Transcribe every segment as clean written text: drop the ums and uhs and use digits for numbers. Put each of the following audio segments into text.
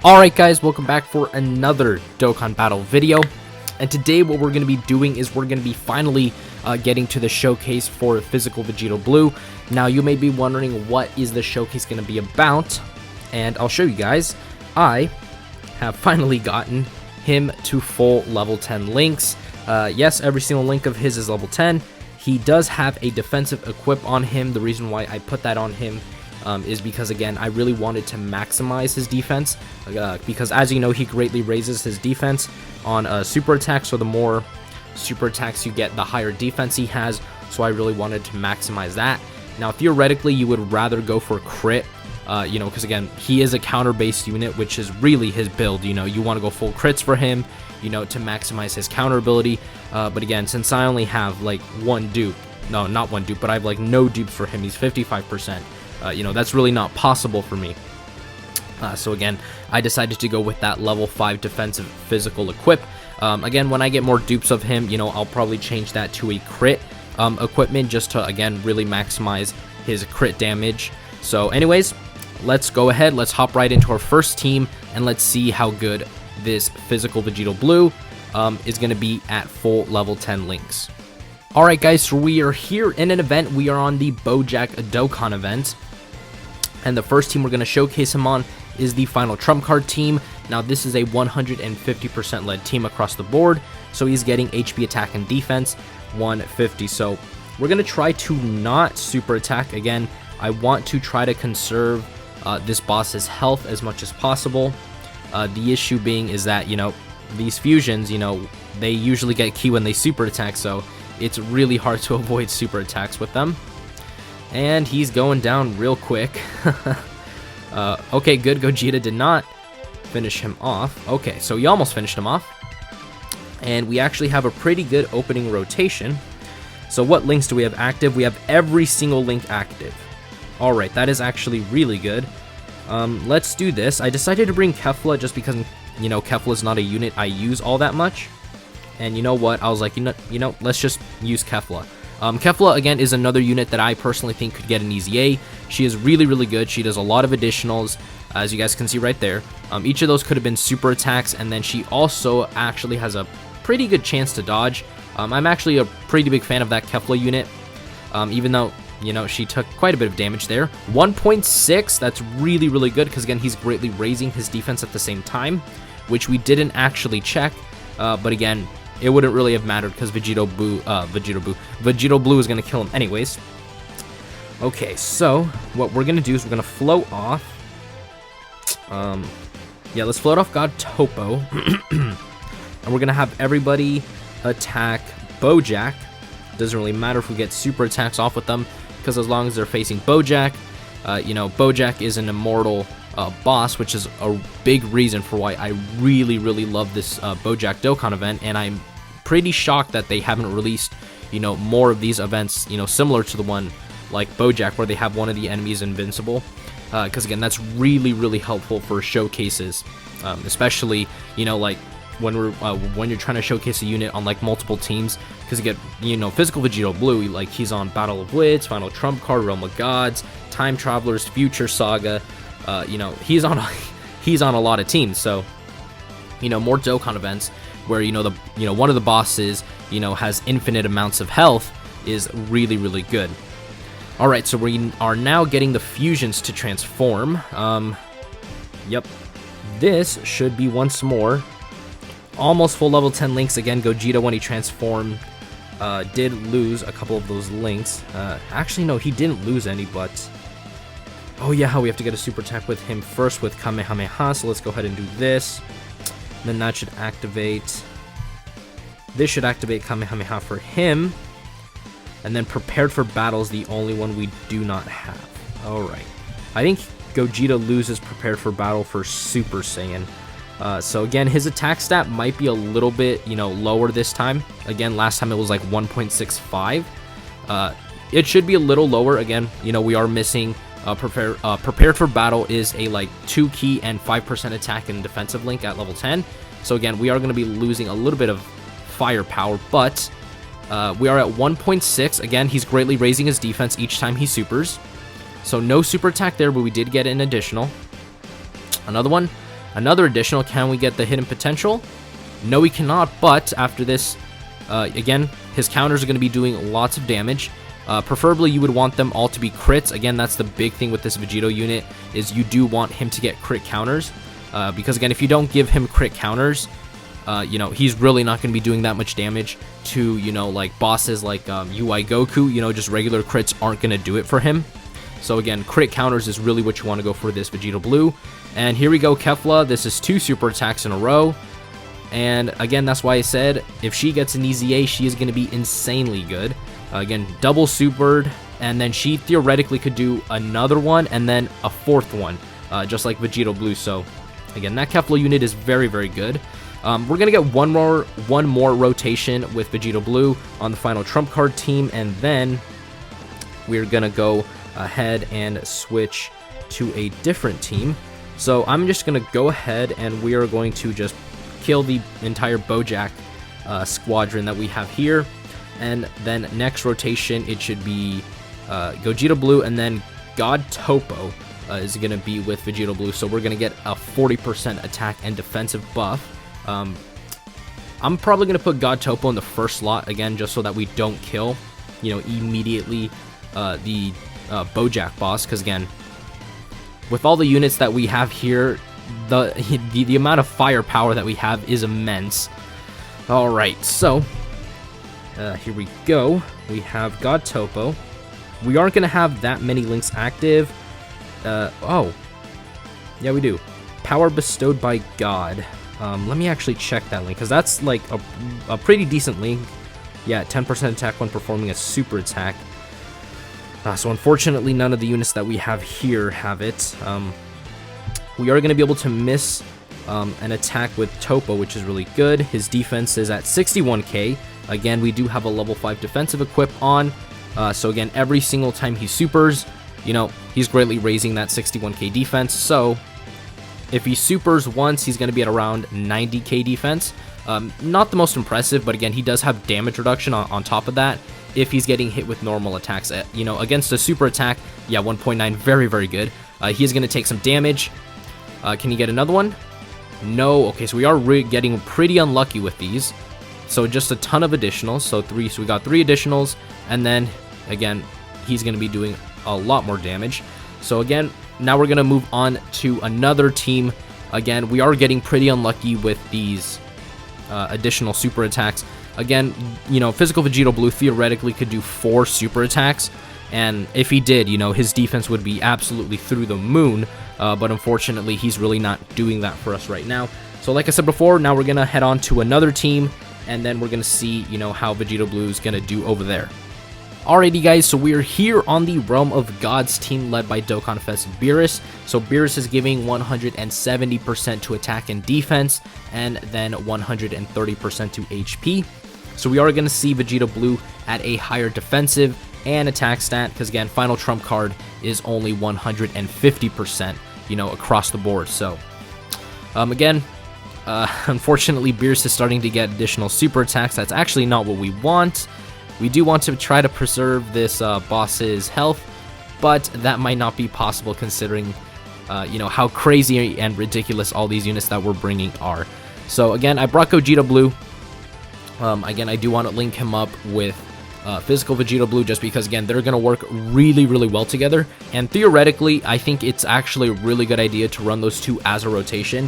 Alright guys, welcome back for another Dokkan Battle video. And today what we're going to be doing is we're going to be finally getting to the showcase for Physical Vegito Blue. Now you may be wondering what is the showcase going to be about, and I'll show you guys. I have finally gotten him to full level 10 links. Yes, every single link of his is level 10. He does have a defensive equip on him. The reason why I put that on him is because, again, I really wanted to maximize his defense, because as you know, he greatly raises his defense on super attacks, so the more super attacks you get, the higher defense he has, so I really wanted to maximize that. Now, theoretically, you would rather go for crit, because, again, he is a counter-based unit, which is really his build. You want to go full crits for him, to maximize his counter ability, but again, since I only have, like, one dupe, no, not one dupe, but I have, like, no dupes for him, he's 55%. That's really not possible for me. So again, I decided to go with that level 5 defensive physical equip. Again, when I get more dupes of him, I'll probably change that to a crit equipment just to, again, really maximize his crit damage. So anyways, let's go ahead. Let's hop right into our first team and let's see how good this Physical Vegito Blue is going to be at full level 10 links. Alright guys, so we are here in an event. We are on the Bojack Dokkan event. And the first team we're going to showcase him on is the Final Trump Card team. Now, this is a 150% led team across the board. So he's getting HP attack and defense 150. So we're going to try to not super attack. Again, I want to try to conserve this boss's health as much as possible. The issue being is that, these fusions, they usually get key when they super attack. So it's really hard to avoid super attacks with them. And he's going down real quick. Okay, good. Gogeta did not finish him off. Okay, so he almost finished him off. And we actually have a pretty good opening rotation. So what links do we have active? We have every single link active. Alright, that is actually really good. Let's do this. I decided to bring Kefla just because, Kefla is not a unit I use all that much. And you know what? I was like, let's just use Kefla. Kefla, again, is another unit that I personally think could get an easy A. She is really, really good. She does a lot of additionals, as you guys can see right there. Each of those could have been super attacks, and then she also actually has a pretty good chance to dodge. I'm actually a pretty big fan of that Kefla unit, even though, she took quite a bit of damage there. 1.6, that's really, really good, because, again, he's greatly raising his defense at the same time, which we didn't actually check, but again, it wouldn't really have mattered because Vegito Blue is going to kill him anyways. Okay, so what we're going to do is we're going to float off. Yeah, let's float off God Topo. And we're going to have everybody attack Bojack. Doesn't really matter if we get super attacks off with them, because as long as they're facing Bojack, Bojack is an immortal boss, which is a big reason for why I really, really love this Bojack Dokkan event, and I'm pretty shocked that they haven't released, more of these events, similar to the one like Bojack, where they have one of the enemies invincible, because again, that's really, really helpful for showcases, especially, like when you're trying to showcase a unit on like multiple teams, because you get, Physical Vegito Blue, like he's on Battle of Wits, Final Trump Card, Realm of Gods, Time Travelers, Future Saga. He's on a lot of teams, so more Dokkan events where one of the bosses has infinite amounts of health is really, really good. All right, so we are now getting the fusions to transform. Yep, this should be once more almost full level 10 links. Again, Gogeta, when he transformed, did lose a couple of those links. Actually, no, he didn't lose any, but oh yeah, we have to get a super attack with him first with Kamehameha, so let's go ahead and do this. Then that should activate. This should activate Kamehameha for him. And then Prepared for Battle is the only one we do not have. Alright. I think Gogeta loses Prepared for Battle for Super Saiyan. So again, his attack stat might be a little bit, lower this time. Again, last time it was like 1.65. It should be a little lower. Again, we are missing Prepared for Battle is a like 2 key and 5% attack and defensive link at level 10. So again, we are going to be losing a little bit of firepower, but we are at 1.6. Again, he's greatly raising his defense each time he supers. So no super attack there, but we did get an additional. Another one. Another additional, can we get the hidden potential? No, we cannot, but after this, again, his counters are going to be doing lots of damage. Preferably, you would want them all to be crits. Again, that's the big thing with this Vegito unit, is you do want him to get crit counters. Because, again, if you don't give him crit counters, you know, he's really not going to be doing that much damage to, you know, like bosses like UI Goku. You know, just regular crits aren't going to do it for him. So, again, crit counters is really what you want to go for this Vegito Blue. And here we go, Kefla. This is 2 super attacks in a row. And again, that's why I said if she gets an easy A, she is going to be insanely good. Again, double supered, and then she theoretically could do another one and then a 4th one, just like Vegito Blue. So again, that Kefla unit is very, very good. We're going to get one more rotation with Vegito Blue on the final trump card team, and then we're going to go ahead and switch to a different team. So I'm just going to go ahead and we are going to just kill the entire Bojack squadron that we have here. And then next rotation, it should be Vegito Blue, and then God Topo is going to be with Vegito Blue. So we're going to get a 40% attack and defensive buff. I'm probably going to put God Topo in the first slot, again, just so that we don't kill, you know, immediately the Bojack boss. Because, again, with all the units that we have here, the amount of firepower that we have is immense. Alright, so here we go. We have God Topo. We aren't going to have that many links active. Oh, yeah, we do. Power bestowed by God. Let me actually check that link, because that's like a pretty decent link. Yeah, 10% attack when performing a super attack. So unfortunately, none of the units that we have here have it. We are going to be able to miss an attack with Topo, which is really good. His defense is at 61k. Again, we do have a level 5 defensive equip on. So again, every single time he supers, you know, he's greatly raising that 61k defense. So if he supers once, he's going to be at around 90k defense. Not the most impressive, but again, he does have damage reduction on top of that if he's getting hit with normal attacks. You know, against a super attack, yeah, 1.9, very, very good. He is going to take some damage. Can he get another one? No. Okay, so we are getting pretty unlucky with these. So just a ton of additionals. So we got 3 additionals, and then again, he's going to be doing a lot more damage. So again, now we're going to move on to another team. Again, we are getting pretty unlucky with these additional super attacks. Again, you know, Physical Vegito Blue theoretically could do 4 super attacks, and if he did, you know, his defense would be absolutely through the moon, but unfortunately, he's really not doing that for us right now. So like I said before, now we're going to head on to another team, and then we're going to see, you know, how Vegito Blue is going to do over there. Alrighty guys, so we're here on the Realm of Gods team led by Dokkan Fest Beerus. So Beerus is giving 170% to attack and defense, and then 130% to HP. So we are going to see Vegito Blue at a higher defensive and attack stat, because again, final trump card is only 150%, you know, across the board. So again, unfortunately, Beerus is starting to get additional super attacks. That's actually not what we want. We do want to try to preserve this boss's health, but that might not be possible considering, you know, how crazy and ridiculous all these units that we're bringing are. So again, I brought Vegito Blue. Again, I do want to link him up with Physical Vegito Blue, just because, again, they're going to work really, really well together. And theoretically, I think it's actually a really good idea to run those two as a rotation,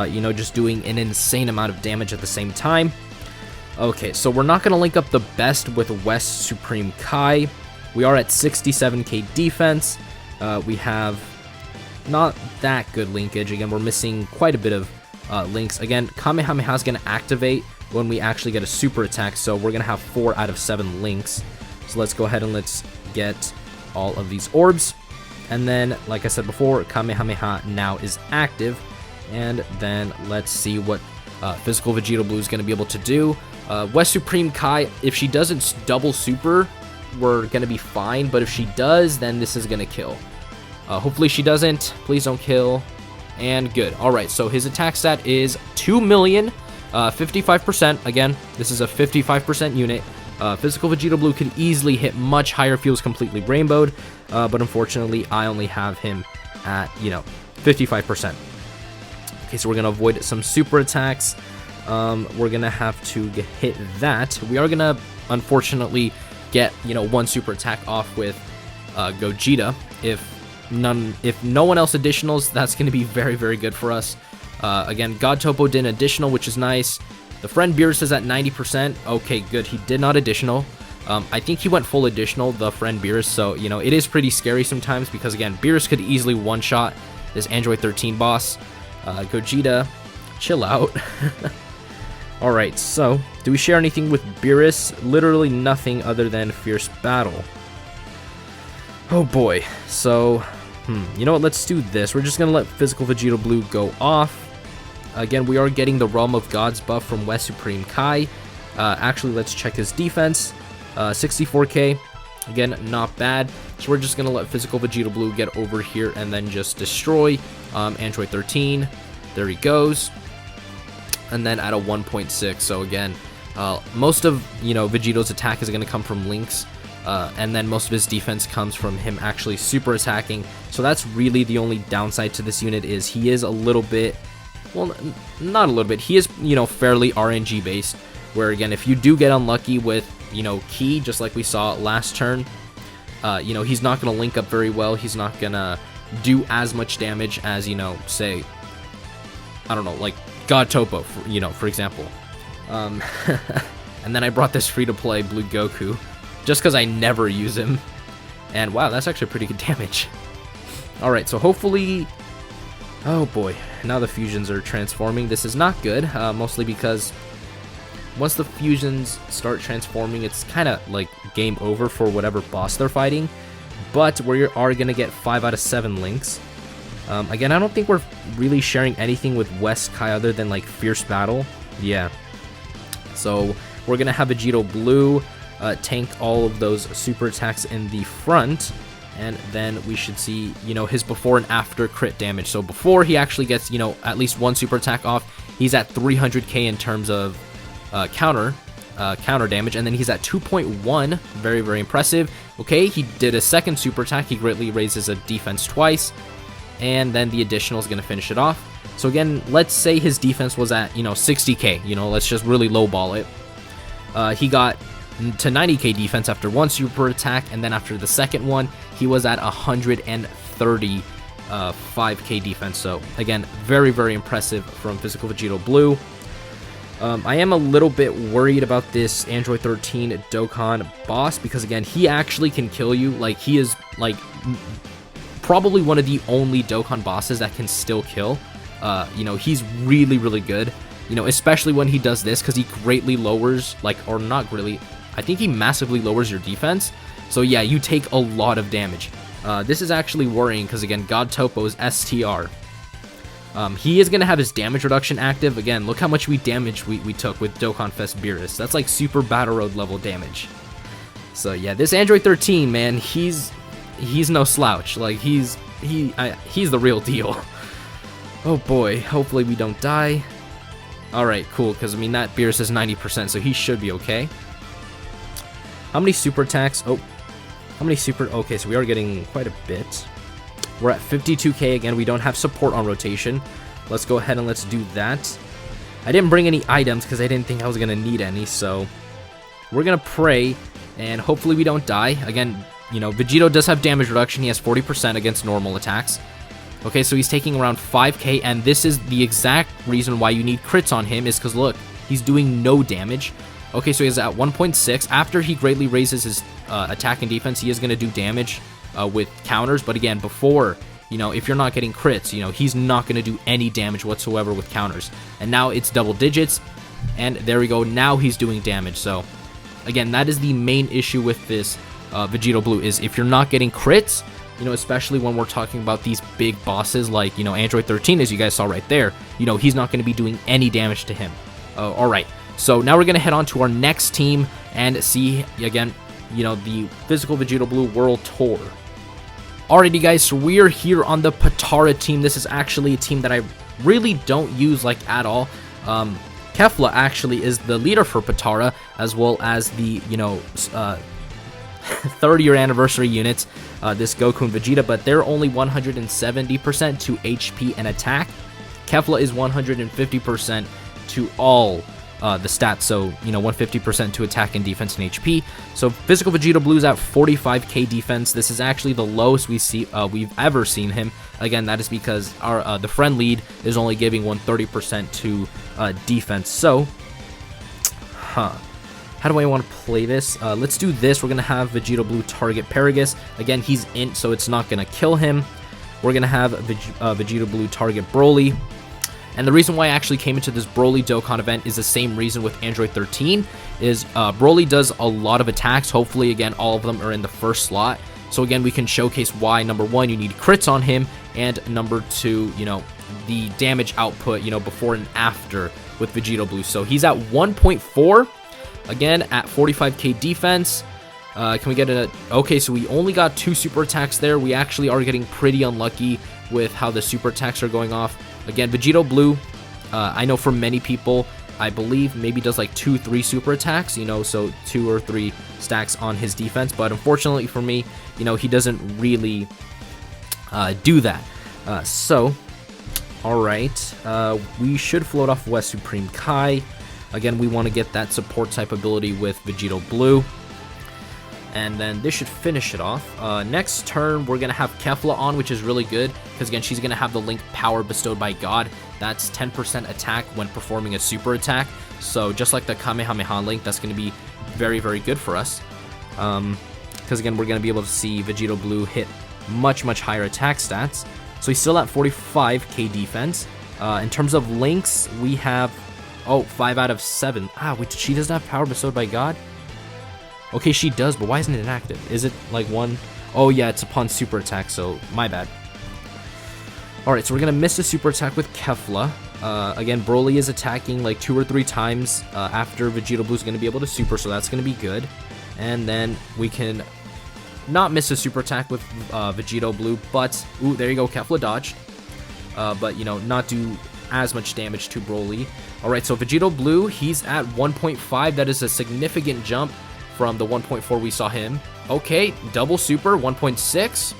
you know, just doing an insane amount of damage at the same time. Okay, so we're not going to link up the best with West Supreme Kai. We are at 67k defense. We have not that good linkage. Again, we're missing quite a bit of links. Again, Kamehameha is going to activate when we actually get a super attack, so we're going to have 4 out of 7 links. So let's go ahead and let's get all of these orbs. And then, like I said before, Kamehameha now is active. And then let's see what Physical Vegito Blue is going to be able to do. West Supreme Kai, if she doesn't double super, we're going to be fine. But if she does, then this is going to kill. Hopefully she doesn't. Please don't kill. And good. Alright, so his attack stat is 2 million, 55%. Again, this is a 55% unit. Physical Vegito Blue could easily hit much higher if he was completely rainbowed. But unfortunately, I only have him at, you know, 55%. Okay, so we're going to avoid some super attacks. We're going to have to hit that. We are going to, unfortunately, get, one super attack off with Gogeta. If no one else additionals, that's going to be very, very good for us. Again, God Topo did an additional, which is nice. The friend Beerus is at 90%. Okay, good. He did not additional. I think he went full additional, the friend Beerus, so, it is pretty scary sometimes because, again, Beerus could easily one-shot this Android 13 boss. Gogeta, chill out. Alright, so, do we share anything with Beerus? Literally nothing other than Fierce Battle. Oh boy, so, you know what, let's do this. We're just going to let Physical Vegito Blue go off. Again, we are getting the Realm of Gods buff from West Supreme Kai. Actually, let's check his defense. 64k, again, not bad. So we're just going to let Physical Vegito Blue get over here and then just destroy Android 13. There he goes. And then at a 1.6, so again, most of, Vegito's attack is going to come from links. And then most of his defense comes from him actually super attacking. So that's really the only downside to this unit is he is a little bit, well, not a little bit, he is, fairly RNG based. Where again, if you do get unlucky with, Ki, just like we saw last turn, he's not going to link up very well. He's not going to do as much damage as, say, I don't know, like God Topo, for example. And then I brought this free-to-play Blue Goku, just because I never use him. And wow, that's actually pretty good damage. Alright, so hopefully... Oh boy, now the fusions are transforming. This is not good, mostly because once the fusions start transforming, it's kind of like game over for whatever boss they're fighting. But we are going to get 5 out of 7 links. Again, I don't think we're really sharing anything with West Kai other than like Fierce Battle. Yeah. So we're going to have Vegito Blue tank all of those super attacks in the front. And then we should see, his before and after crit damage. So before he actually gets, at least one super attack off, he's at 300k in terms of counter damage, and then he's at 2.1, very, very impressive. Okay, he did a second super attack, he greatly raises a defense twice, and then the additional is going to finish it off. So again, let's say his defense was at, 60k, let's just really lowball it. He got to 90k defense after one super attack, and then after the second one, he was at 130 5k defense. So again, very, very impressive from Physical Vegito Blue. I am a little bit worried about this Android 13 Dokkan boss because, again, he actually can kill you. Like, he is, like, probably one of the only Dokkan bosses that can still kill. He's really, really good, especially when he does this because he greatly lowers, like, or not greatly, I think he massively lowers your defense. So, yeah, you take a lot of damage. This is actually worrying because, again, God Topo's STR. He is going to have his damage reduction active. Again, look how much damage we took with Dokkan Fest Beerus. That's like Super Battle Road level damage. So yeah, this Android 13, man, he's no slouch. Like, he's the real deal. Oh boy, hopefully we don't die. Alright, cool, because I mean, that Beerus is 90%, so he should be okay. How many super attacks? Oh, how many super... Okay, so we are getting quite a bit. We're at 52k again. We don't have support on rotation. Let's go ahead and let's do that. I didn't bring any items because I didn't think I was going to need any. So we're going to pray and hopefully we don't die. Again, Vegito does have damage reduction. He has 40% against normal attacks. Okay, so he's taking around 5k, and this is the exact reason why you need crits on him is because, look, he's doing no damage. Okay, so he's at 1.6. After he greatly raises his attack and defense, he is going to do damage with counters, but again, before, if you're not getting crits, he's not going to do any damage whatsoever with counters. And now it's double digits, and there we go, now he's doing damage. So again, that is the main issue with this Vegito Blue, is if you're not getting crits, especially when we're talking about these big bosses like, Android 13, as you guys saw right there, he's not going to be doing any damage to him. Alright, so now we're going to head on to our next team and see, again, the Physical Vegito Blue World Tour. Alrighty guys, so we are here on the Potara team. This is actually a team that I really don't use like at all. Kefla actually is the leader for Potara, as well as the, 30-year anniversary units, this Goku and Vegeta, but they're only 170% to HP and attack. Kefla is 150% to all the stats, so, you know, 150% to attack and defense and HP. So Physical Vegito Blue's at 45k defense. This is actually the lowest we've ever seen him. Again, that is because our the friend lead is only giving 130% to defense. So, how do I want to play this? Let's do this. We're going to have Vegito Blue target Paragus. Again, he's int, so it's not going to kill him. We're going to have Vegito Blue target Broly. And the reason why I actually came into this Broly Dokkan event is the same reason with Android 13, is Broly does a lot of attacks. Hopefully, again, all of them are in the first slot. So again, we can showcase why, number one, you need crits on him, and number two, you know, the damage output, you know, before and after with Vegito Blue. So he's at 1.4, again, at 45k defense. Can we get a... Okay, so we only got 2 super attacks there. We actually are getting pretty unlucky with how the super attacks are going off. Again, Vegito Blue, I know for many people, I believe maybe does like 2-3 super attacks, you know, so 2 or 3 stacks on his defense. But unfortunately for me, you know, he doesn't really do that. Alright, we should float off West Supreme Kai. Again, we want to get that support type ability with Vegito Blue. And then this should finish it off. Next turn, we're going to have Kefla on, which is really good, because again, she's going to have the link Power Bestowed by God. That's 10% attack when performing a super attack. So just like the Kamehameha link, that's going to be very, very good for us. Because again, we're going to be able to see Vegito Blue hit much, much higher attack stats. So he's still at 45k defense. In terms of links, we have, 5 out of 7. She doesn't have Power Bestowed by God? Okay, she does, but why isn't it active? Is it like one? Oh yeah, it's upon super attack, so my bad. Alright, so we're gonna miss a super attack with Kefla. Again, Broly is attacking like 2 or 3 times after Vegito Blue's gonna be able to super, so that's gonna be good. And then we can not miss a super attack with Vegito Blue, but, ooh, there you go, Kefla dodged. But, you know, not do as much damage to Broly. Alright, so Vegito Blue, he's at 1.5, that is a significant jump from the 1.4 we saw him. Okay, double super, 1.6.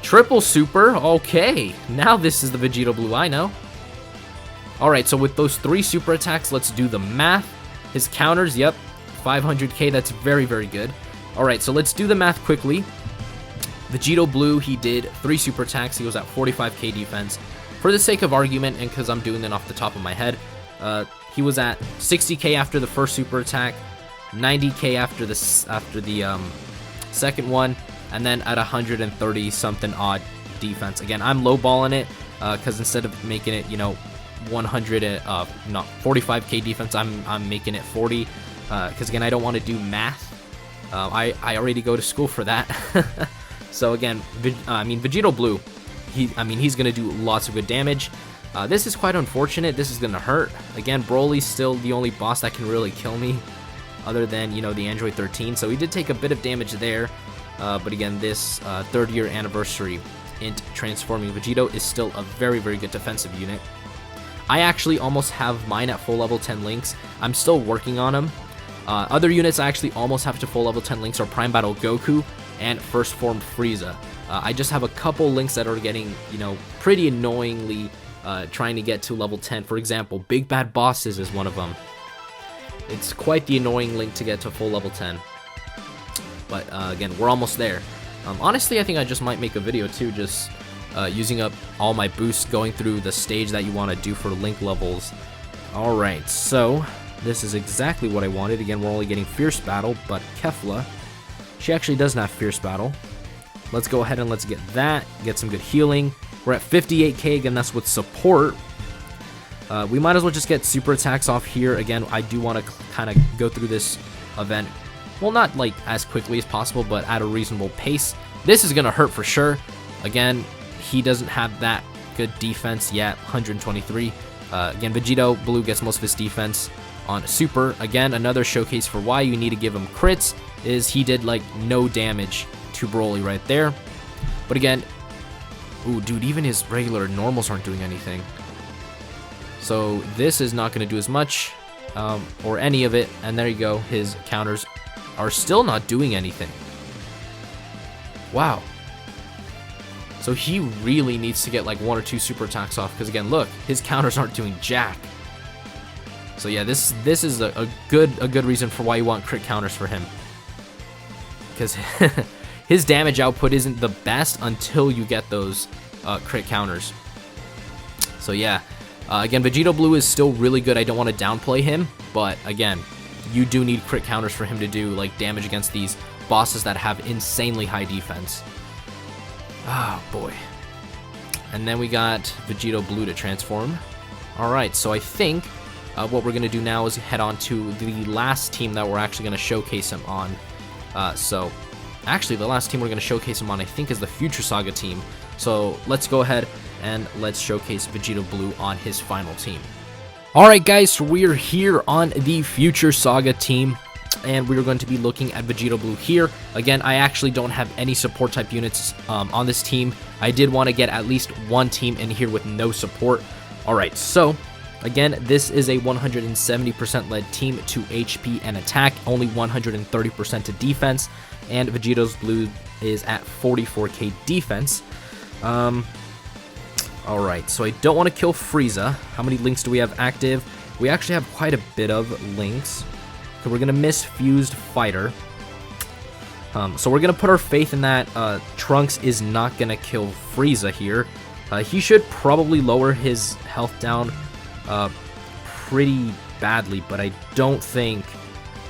Triple super, okay. Now this is the Vegito Blue I know. Alright, so with those 3 super attacks, let's do the math. His counters, yep, 500k, that's very, very good. Alright, so let's do the math quickly. Vegito Blue, he did 3 super attacks, he was at 45k defense. For the sake of argument, and because I'm doing it off the top of my head, he was at 60k after the first super attack, 90k after the second one, and then at 130 something odd defense. Again, I'm lowballing it because instead of making it, you know, 45k defense, I'm making it 40 because again, I don't want to do math. I already go to school for that. So again, Vegito Blue, he's gonna do lots of good damage. This is quite unfortunate. This is gonna hurt. Again, Broly's still the only boss that can really kill me, other than, you know, the Android 13. So he did take a bit of damage there. But again, this 3rd year anniversary int transforming Vegito is still a very, very good defensive unit. I actually almost have mine at full level 10 links. I'm still working on them. Other units I actually almost have to full level 10 links are Prime Battle Goku and First Form Frieza. I just have a couple links that are getting, you know, pretty annoyingly trying to get to level 10. For example, Big Bad Bosses is one of them. It's quite the annoying link to get to full level 10. But again, we're almost there. Honestly, I think I just might make a video too, just using up all my boosts, going through the stage that you want to do for link levels. Alright, so this is exactly what I wanted. Again, we're only getting Fierce Battle, but Kefla, she actually doesn't have Fierce Battle. Let's go ahead and let's get that, get some good healing. We're at 58k, again, that's with support. We might as well just get super attacks off here. Again, I do want to kind of go through this event, well, not like as quickly as possible, but at a reasonable pace. This is going to hurt for sure. Again, he doesn't have that good defense yet, 123. Again, Vegito Blue gets most of his defense on super. Again, another showcase for why you need to give him crits is he did like no damage to Broly right there. But again, ooh, dude, even his regular normals aren't doing anything. So this is not going to do as much, or any of it. And there you go. His counters are still not doing anything. Wow. So he really needs to get like 1 or 2 super attacks off, because again, look, his counters aren't doing jack. So yeah, this is a good reason for why you want crit counters for him, because his damage output isn't the best until you get those crit counters. So yeah, again, Vegito Blue is still really good. I don't want to downplay him, but again, you do need crit counters for him to do like damage against these bosses that have insanely high defense. Oh boy. And then we got Vegito Blue to transform. Alright, so I think what we're going to do now is head on to the last team that we're actually going to showcase him on. So actually, the last team we're going to showcase him on, I think, is the Future Saga team. So let's go ahead and let's showcase Vegito Blue on his final team. Alright guys, so we're here on the Future Saga team, and we're going to be looking at Vegito Blue here. Again, I actually don't have any support type units on this team. I did want to get at least one team in here with no support. Alright, so again, this is a 170% led team to HP and attack, only 130% to defense, and Vegito's Blue is at 44k defense. Alright, so I don't want to kill Frieza. How many links do we have active? We actually have quite a bit of links. So we're going to miss Fused Fighter. So we're going to put our faith in that Trunks is not going to kill Frieza here. He should probably lower his health down pretty badly, but I don't think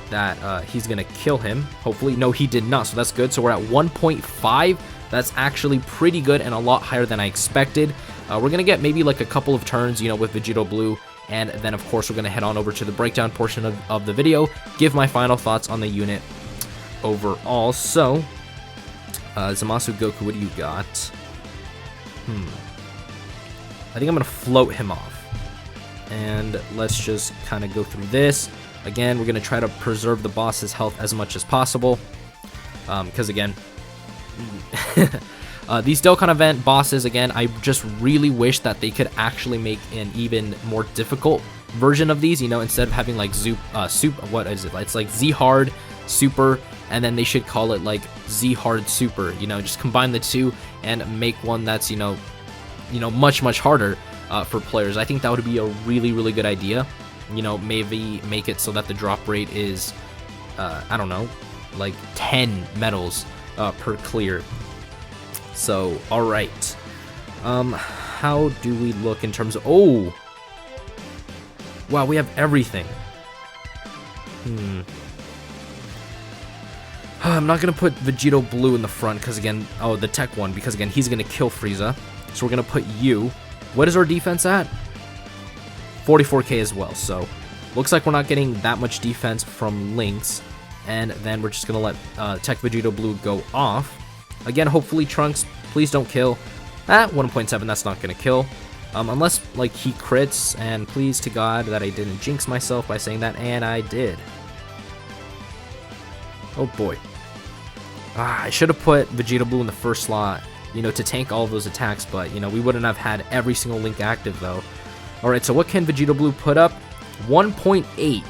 that he's going to kill him. Hopefully. No, he did not, so that's good. So we're at 1.5. That's actually pretty good and a lot higher than I expected. We're going to get maybe like a couple of turns, you know, with Vegito Blue. And then, of course, we're going to head on over to the breakdown portion of the video, give my final thoughts on the unit overall. So, Zamasu Goku, what do you got? I think I'm going to float him off. And let's just kind of go through this. Again, we're going to try to preserve the boss's health as much as possible. Because, again, these Dokkan event bosses, again, I just really wish that they could actually make an even more difficult version of these, you know, instead of having like what is it? It's like Z Hard Super, and then they should call it like Z Hard Super, you know, just combine the two and make one that's, you know, much harder for players. I think that would be a really good idea. You know, maybe make it so that the drop rate is, I don't know, like 10 medals per clear. So, alright. How do we look in terms of... Oh! Wow, we have everything. I'm not going to put Vegito Blue in the front, because again... Oh, the tech one, because again, he's going to kill Frieza. So we're going to put you. What is our defense at? 44k as well, so... Looks like we're not getting that much defense from Lynx. And then we're just going to let Tech Vegito Blue go off. Again, hopefully Trunks, please don't kill. 1.7, that's not going to kill. Unless, like, he crits, and please to God that I didn't jinx myself by saying that, and I did. Oh boy. I should have put Vegito Blue in the first slot, you know, to tank all of those attacks, but, you know, we wouldn't have had every single link active, though. Alright, so what can Vegito Blue put up? 1.8.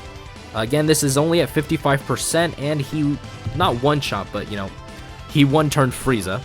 Again, this is only at 55%, and he, not one-shot, but, you know, he one-turned Frieza.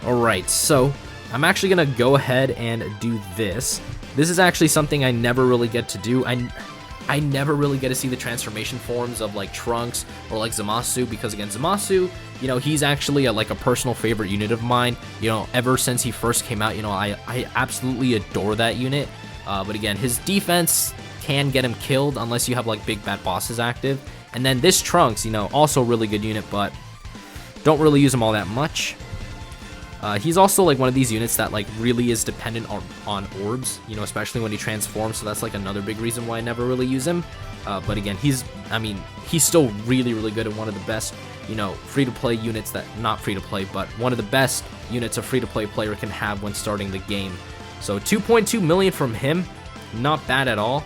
Alright, so I'm actually going to go ahead and do this. This is actually something I never really get to do. I never really get to see the transformation forms of, like, Trunks or, like, Zamasu, because, again, Zamasu, you know, he's actually, like, a personal favorite unit of mine. You know, ever since he first came out, you know, I absolutely adore that unit. But, again, his defense can get him killed unless you have, like, big bad bosses active. And then this Trunks, you know, also a really good unit, but don't really use him all that much. He's also like one of these units that like really is dependent on orbs, you know, especially when he transforms, so that's like another big reason why I never really use him. But again, he's still really good and one of the best, you know, free-to-play units that, not free-to-play, but one of the best units a free-to-play player can have when starting the game. So 2.2 million from him, not bad at all.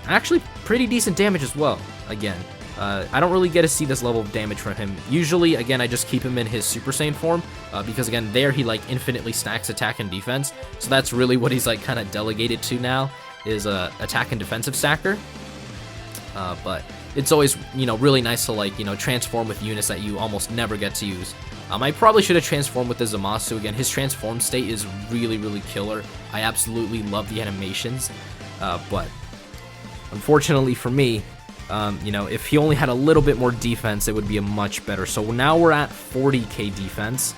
Actually pretty decent damage as well, again. I don't really get to see this level of damage from him. Usually, again, I just keep him in his Super Saiyan form, because again, there he like infinitely stacks attack and defense. So that's really what he's like kind of delegated to now, is attack and defensive stacker. But it's always, you know, really nice to like, you know, transform with units that you almost never get to use. I probably should have transformed with the Zamasu. Again, his transform state is really, really killer. I absolutely love the animations, but unfortunately for me, you know, if he only had a little bit more defense, it would be a much better. So now we're at 40k defense.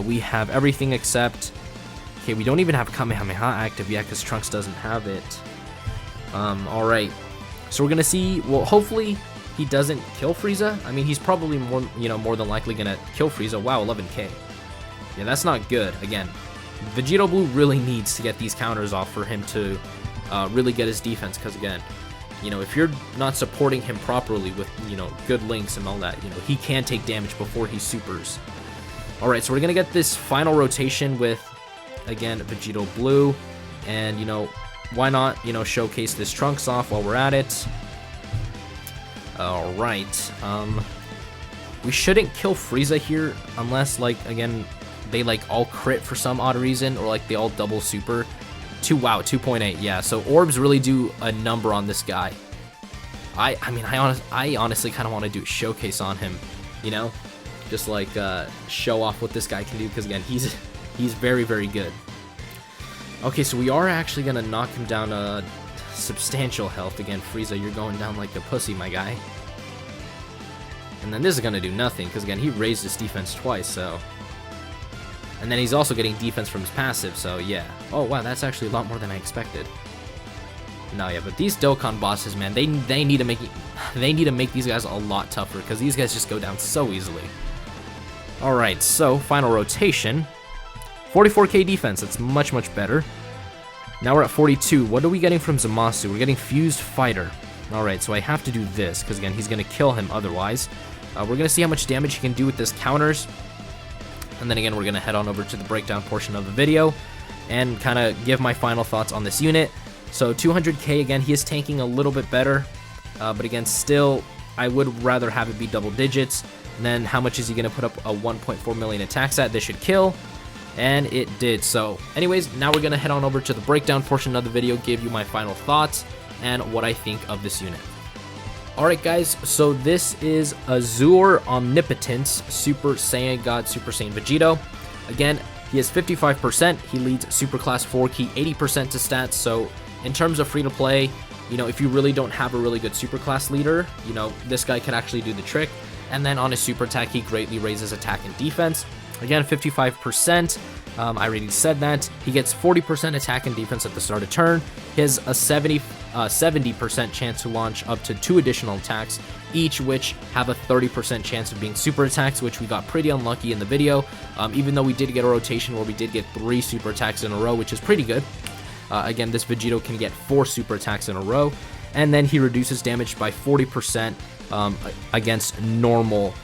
We have everything except... Okay, we don't even have Kamehameha active yet because Trunks doesn't have it. Alright. So we're going to see... Well, hopefully he doesn't kill Frieza. I mean, he's probably more than likely going to kill Frieza. Wow, 11k. Yeah, that's not good. Again, Vegito Blue really needs to get these counters off for him to really get his defense. Because, again, you know, if you're not supporting him properly with, you know, good links and all that, you know, he can take damage before he supers. Alright, so we're going to get this final rotation with... Again, Vegito Blue, and, you know, why not, you know, showcase this Trunks off while we're at it. Alright, we shouldn't kill Frieza here, unless, like, again, they, like, all crit for some odd reason, or, like, they all double super. Wow, 2.8, yeah, so orbs really do a number on this guy. I mean, I honestly kind of want to do a showcase on him, you know? Just, like, show off what this guy can do, because, again, he's very, very good. Okay, so we are actually going to knock him down a substantial health. Again, Frieza, you're going down like a pussy, my guy. And then this is going to do nothing, because, again, he raised his defense twice, so... And then he's also getting defense from his passive, so yeah. Oh, wow, that's actually a lot more than I expected. No, yeah, but these Dokkan bosses, man, they need to make these guys a lot tougher, because these guys just go down so easily. Alright, so, final rotation. 44k defense, that's much, much better. Now we're at 42. What are we getting from Zamasu? We're getting Fused Fighter. Alright, so I have to do this, because again, he's going to kill him otherwise. We're going to see how much damage he can do with this counters. And then again, we're going to head on over to the breakdown portion of the video and kind of give my final thoughts on this unit. So 200k, again, he is tanking a little bit better. But again, still, I would rather have it be double digits. And then how much is he going to put up a 1.4 million attacks at? This should kill. And it did. So anyways, now we're going to head on over to the breakdown portion of the video, give you my final thoughts and what I think of this unit. Alright guys, so this is Azure Omnipotence Super Saiyan God Super Saiyan Vegito. Again, he has 55%, he leads Super Class 4 Key 80% to stats, so in terms of free to play, you know, if you really don't have a really good Super Class leader, you know, this guy can actually do the trick. And then on his super attack, he greatly raises attack and defense. Again, 55%, I already said that. He gets 40% attack and defense at the start of turn. He has a 70% chance to launch up to 2 additional attacks, each which have a 30% chance of being super attacks, which we got pretty unlucky in the video, even though we did get a rotation where we did get 3 super attacks in a row, which is pretty good. Again, this Vegito can get 4 super attacks in a row, and then he reduces damage by 40% against normal,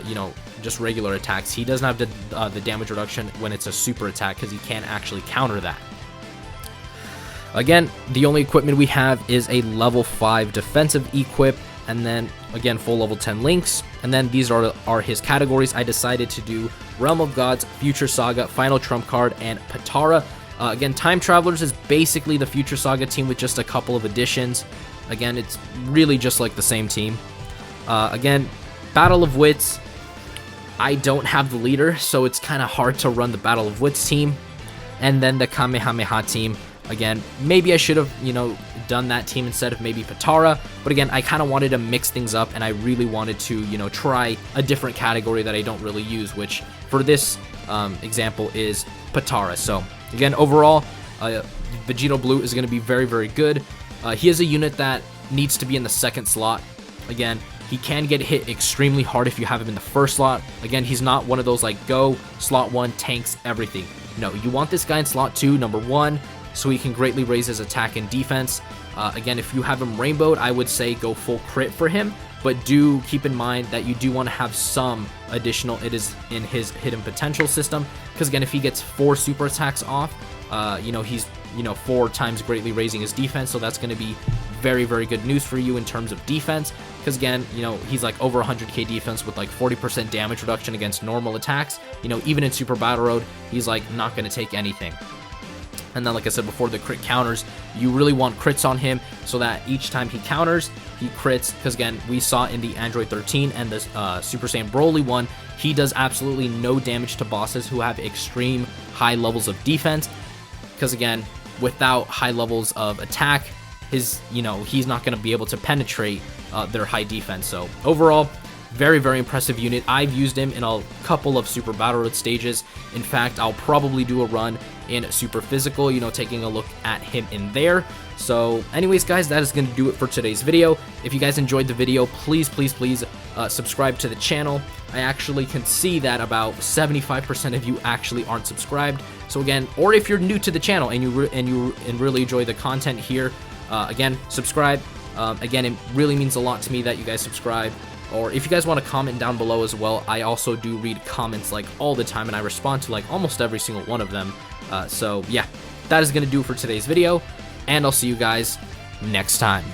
you know, just regular attacks. He doesn't have the damage reduction when it's a super attack because he can't actually counter that. Again, the only equipment we have is a level 5 defensive equip, and then again full level 10 links, and then these are his categories. I decided to do Realm of Gods, Future Saga, Final Trump Card, and Patara. Again, Time Travelers is basically the Future Saga team with just a couple of additions. Again, it's really just like the same team. Again, Battle of Wits, I don't have the leader, so it's kind of hard to run the Battle of Wits team. And then the Kamehameha team, again, maybe I should have, you know, done that team instead of maybe Patara, but again, I kind of wanted to mix things up, and I really wanted to, you know, try a different category that I don't really use, which for this example is Patara. So again, overall, Vegito Blue is going to be very, very good. He is a unit that needs to be in the second slot. Again, he can get hit extremely hard if you have him in the first slot. Again, he's not one of those like go slot 1 tanks everything. No, you want this guy in slot 2, number 1, so he can greatly raise his attack and defense. Again, if you have him rainbowed, I would say go full crit for him, but do keep in mind that you do want to have some additional it is in his hidden potential system, because again, if he gets 4 super attacks off, you know, he's, you know, 4 times greatly raising his defense, so that's going to be very, very good news for you in terms of defense, because again, you know, he's like over 100k defense with like 40% damage reduction against normal attacks. You know, even in Super Battle Road, he's like not going to take anything. And then, like I said before, the crit counters, you really want crits on him so that each time he counters, he crits. Because again, we saw in the Android 13 and the Super Saiyan Broly one, he does absolutely no damage to bosses who have extreme high levels of defense. Because again, without high levels of attack, he's not going to be able to penetrate their high defense. So overall, very, very impressive unit. I've used him in a couple of Super Battle Road stages. In fact, I'll probably do a run in Super Physical, taking a look at him in there. So anyways, guys, that is going to do it for today's video. If you guys enjoyed the video, please subscribe to the channel. I actually can see that about 75% of you actually aren't subscribed. So again, or if you're new to the channel and you really enjoy the content here, again, subscribe. Again, it really means a lot to me that you guys subscribe. Or if you guys want to comment down below as well, I also do read comments like all the time, and I respond to like almost every single one of them. So yeah, that is going to do it for today's video, and I'll see you guys next time.